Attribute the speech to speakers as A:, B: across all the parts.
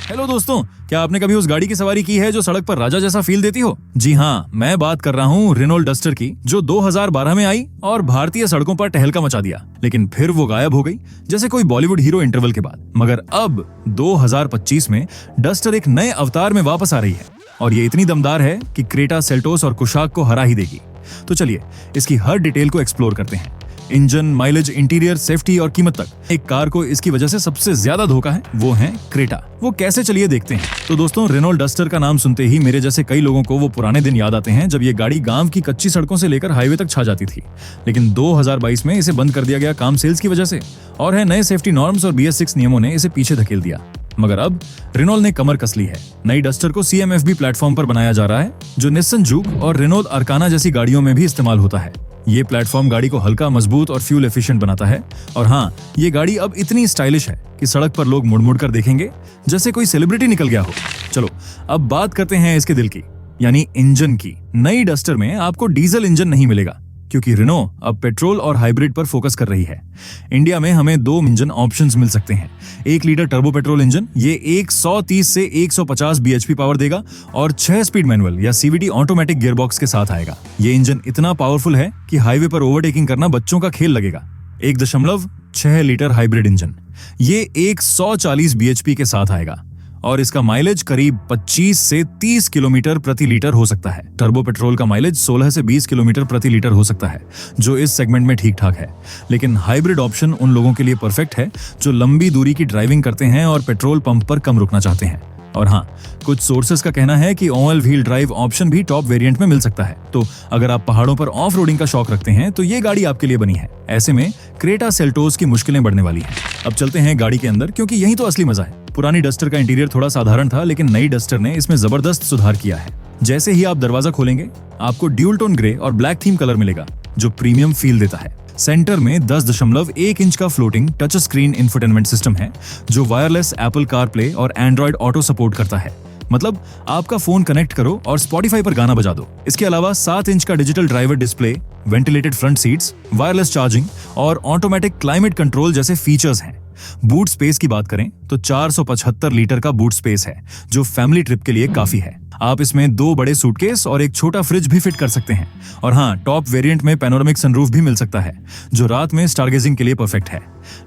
A: Hello दोस्तों, क्या आपने कभी उस गाड़ी की सवारी की है जो सड़क पर राजा जैसा फील देती हो? जी हाँ, मैं बात कर रहा हूँ रेनॉल्ट डस्टर की, जो 2012 में आई और भारतीय सड़कों पर टहलका मचा दिया, लेकिन फिर वो गायब हो गई जैसे कोई बॉलीवुड हीरो इंटरवल के बाद। मगर अब 2025 में डस्टर एक नए अवतार में वापस आ रही है और ये इतनी दमदार है कि क्रेटा, सेल्टोस और कुशाक को हरा ही देगी। तो चलिए इसकी हर डिटेल को एक्सप्लोर करते हैं। इंजन, माइलेज, इंटीरियर, सेफ्टी और कीमत तक। एक कार को इसकी वजह से सबसे ज्यादा धोखा है वो है क्रेटा। वो कैसे, चलिए देखते हैं। तो दोस्तों, रेनॉल्ट डस्टर का नाम सुनते ही मेरे जैसे कई लोगों को वो पुराने दिन याद आते हैं जब ये गाड़ी गांव की कच्ची सड़कों से लेकर हाईवे तक छा जाती थी। लेकिन 2022 में इसे बंद कर दिया गया काम सेल्स की वजह से, और है नए सेफ्टी नॉर्म्स और BS6 नियमों ने इसे पीछे धकेल दिया। मगर अब रेनॉल्ट ने कमर कस ली है। नई डस्टर को CMFB प्लेटफॉर्म पर बनाया जा रहा है, जो निस्सन जूक और रेनॉल्ट अर्काना जैसी गाड़ियों में भी इस्तेमाल होता है। ये प्लेटफॉर्म गाड़ी को हल्का, मजबूत और फ्यूल एफिशिएंट बनाता है। और हाँ, ये गाड़ी अब इतनी स्टाइलिश है कि सड़क पर लोग मुड़ मुड़ कर देखेंगे जैसे कोई सेलिब्रिटी निकल गया हो। चलो अब बात करते हैं इसके दिल की, यानी इंजन की। नई डस्टर में आपको डीजल इंजन नहीं मिलेगा, क्योंकि रेनो अब पेट्रोल और हाइब्रिड पर फोकस कर रही है। इंडिया में हमें 2 इंजन ऑप्शंस मिल सकते हैं। 1 लीटर टर्बो पेट्रोल इंजन, ये 130 से 150 bhp पावर देगा और 6 स्पीड मैनुअल या CVT ऑटोमेटिक गियरबॉक्स के साथ आएगा। ये इंजन इतना पावरफुल है कि हाईवे पर ओवरटेकिंग करना बच्चों का खेल लगेगा। 1.6 लीटर हाइब्रिड इंजन, ये 140 bhp के साथ आएगा और इसका माइलेज करीब 25 से 30 किलोमीटर प्रति लीटर हो सकता है। टर्बो पेट्रोल का माइलेज 16 से 20 किलोमीटर प्रति लीटर हो सकता है, जो इस सेगमेंट में ठीक ठाक है। लेकिन हाइब्रिड ऑप्शन उन लोगों के लिए परफेक्ट है जो लंबी दूरी की ड्राइविंग करते हैं और पेट्रोल पंप पर कम रुकना चाहते हैं। और हाँ, कुछ सोर्सेस का कहना है कि ऑल व्हील ड्राइव ऑप्शन भी टॉप वेरिएंट में मिल सकता है। तो अगर आप पहाड़ों पर ऑफ रोडिंग का शौक रखते हैं तो ये गाड़ी आपके लिए बनी है। ऐसे में क्रेटा, सेल्टोस की मुश्किलें बढ़ने वाली हैं। अब चलते हैं गाड़ी के अंदर, क्योंकि यही तो असली मजा है। पुरानी डस्टर का इंटीरियर थोड़ा साधारण था, लेकिन नई डस्टर ने इसमें जबरदस्त सुधार किया है। जैसे ही आप दरवाजा खोलेंगे, आपको ड्यूल टोन ग्रे और ब्लैक थीम कलर मिलेगा, जो प्रीमियम फील देता है। सेंटर में 10.1 इंच का floating touch screen infotainment system है, जो वायरलेस एप्पल कारप्ले और एंड्रॉइड ऑटो सपोर्ट करता है। मतलब आपका फोन कनेक्ट करो और स्पॉटिफाई पर गाना बजा दो। इसके अलावा 7 इंच का digital driver display, ventilated front seats, wireless charging और ऑटोमेटिक क्लाइमेट कंट्रोल जैसे फीचर्स हैं। बूट स्पेस की बात करें तो 475 लीटर का बूट स्पेस है, जो फैमिली ट्रिप के लिए काफी है। आप इसमें 2 बड़े सूटकेस और एक छोटा फ्रिज भी फिट कर सकते हैं। और हाँ, टॉप वेरिएंट में पैनोरामिक सनरूफ भी मिल सकता है, जो रात में स्टारगेजिंग के लिए परफेक्ट है।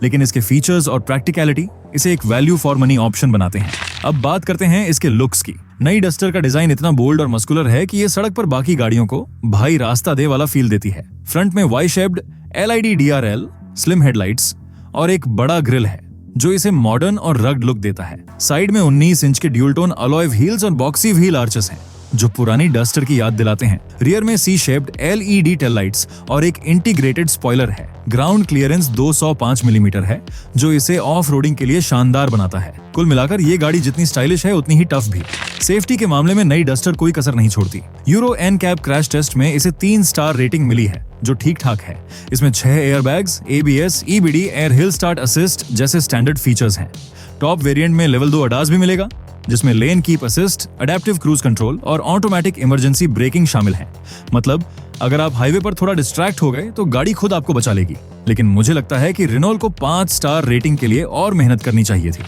A: लेकिन इसके फीचर्स और प्रैक्टिकलिटी इसे एक वैल्यू फॉर मनी ऑप्शन बनाते हैं। अब बात करते हैं इसके लुक्स की। नई डस्टर का डिजाइन इतना बोल्ड और मस्कुलर है कि ये सड़क पर बाकी गाड़ियों को भाई रास्ता दे वाला फील देती है। फ्रंट में Y shaped LED DRL, slim headlights और एक बड़ा ग्रिल है, जो इसे मॉडर्न और रग्ड लुक देता है। साइड में 19 इंच के ड्यूल टोन अलॉय व्हील्स और बॉक्सी व्हील आर्चेस हैं, जो पुरानी डस्टर की याद दिलाते हैं। रियर में C shaped LED tail lights और एक इंटीग्रेटेड स्पॉइलर है। ग्राउंड क्लियरेंस 205 मिलीमीटर है, जो इसे ऑफ रोडिंग के लिए शानदार बनाता है। कुल मिलाकर ये गाड़ी जितनी स्टाइलिश है उतनी ही टफ भी। सेफ्टी के मामले में नई डस्टर कोई कसर नहीं छोड़ती। यूरो NCAP क्रैश टेस्ट में इसे 3 स्टार रेटिंग मिली है, जो ठीक ठाक है। इसमें 6 airbags, ABS, EBD, air hill start assist जैसे स्टैंडर्ड फीचर्स हैं। टॉप वेरिएंट में लेवल 2 ADAS भी मिलेगा, जिसमें lane keep assist, adaptive cruise control और ऑटोमेटिक इमरजेंसी ब्रेकिंग शामिल है। मतलब अगर आप हाईवे पर थोड़ा डिस्ट्रैक्ट हो गए तो गाड़ी खुद आपको बचा लेगी। लेकिन मुझे लगता है कि रेनॉल्ट को 5 स्टार रेटिंग के लिए और मेहनत करनी चाहिए थी।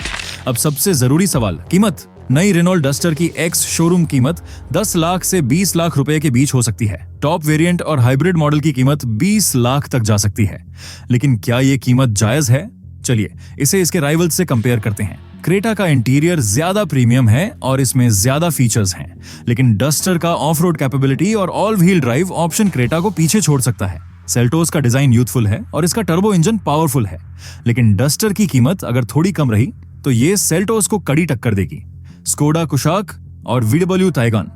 A: अब सबसे जरूरी सवाल, कीमत। नई रेनॉल्ट डस्टर की एक्स शोरूम कीमत 10 लाख से 20 लाख रुपए के बीच हो सकती है। टॉप वेरिएंट और हाइब्रिड मॉडल की कीमत 20 लाख तक जा सकती है। लेकिन क्या ये कीमत जायज है? चलिए इसे इसके राइवल्स से कंपेयर करते हैं। क्रेटा का इंटीरियर ज्यादा प्रीमियम है और इसमें ज्यादा फीचर्स हैं, लेकिन डस्टर का ऑफ रोड कैपेबिलिटी और all wheel drive option Creta को पीछे छोड़ सकता है। सेल्टोस का डिजाइन यूथफुल है और इसका टर्बो इंजन पावरफुल है, लेकिन डस्टर की कीमत अगर थोड़ी कम रही तो ये सेल्टोस को कड़ी टक्कर देगी। स्कोडा कुशाक और VW ताइगन,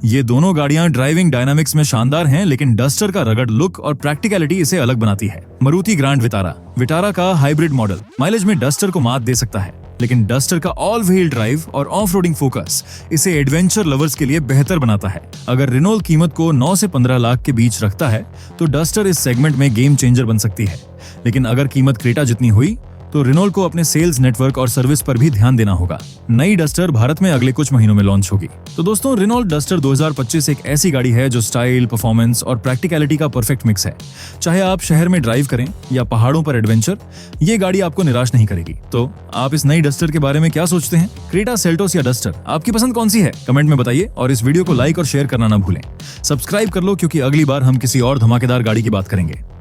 A: ये दोनों गाड़ियां ड्राइविंग डायनामिक्स में शानदार हैं, लेकिन डस्टर का रगड़ लुक और प्रैक्टिकलिटी इसे अलग बनाती है। मारुति ग्रैंड विटारा का हाइब्रिड मॉडल माइलेज में डस्टर को मात दे सकता है, लेकिन डस्टर का ऑल व्हील ड्राइव और ऑफ रोडिंग फोकस इसे एडवेंचर लवर्स के लिए बेहतर बनाता है। अगर रेनॉल्ट कीमत को 9 से 15 लाख के बीच रखता है तो डस्टर इस सेगमेंट में गेम चेंजर बन सकती है। लेकिन अगर कीमत क्रेटा जितनी हुई तो रेनॉल्ट को अपने सेल्स नेटवर्क और सर्विस पर भी ध्यान देना होगा। नई डस्टर भारत में अगले कुछ महीनों में लॉन्च होगी। तो दोस्तों, रेनॉल्ट डस्टर 2025 एक ऐसी गाड़ी है जो स्टाइल, परफॉर्मेंस और प्रैक्टिकलिटी का परफेक्ट मिक्स है। चाहे आप शहर में ड्राइव करें या पहाड़ों पर एडवेंचर, ये गाड़ी आपको निराश नहीं करेगी। तो आप इस नई डस्टर के बारे में क्या सोचते हैं? क्रेटा, सेल्टोस या डस्टर, आपकी पसंद कौन सी है? कमेंट में बताइए और इस वीडियो को लाइक और शेयर करना ना भूलें। सब्सक्राइब कर लो क्योंकि अगली बार हम किसी और धमाकेदार गाड़ी की बात करेंगे।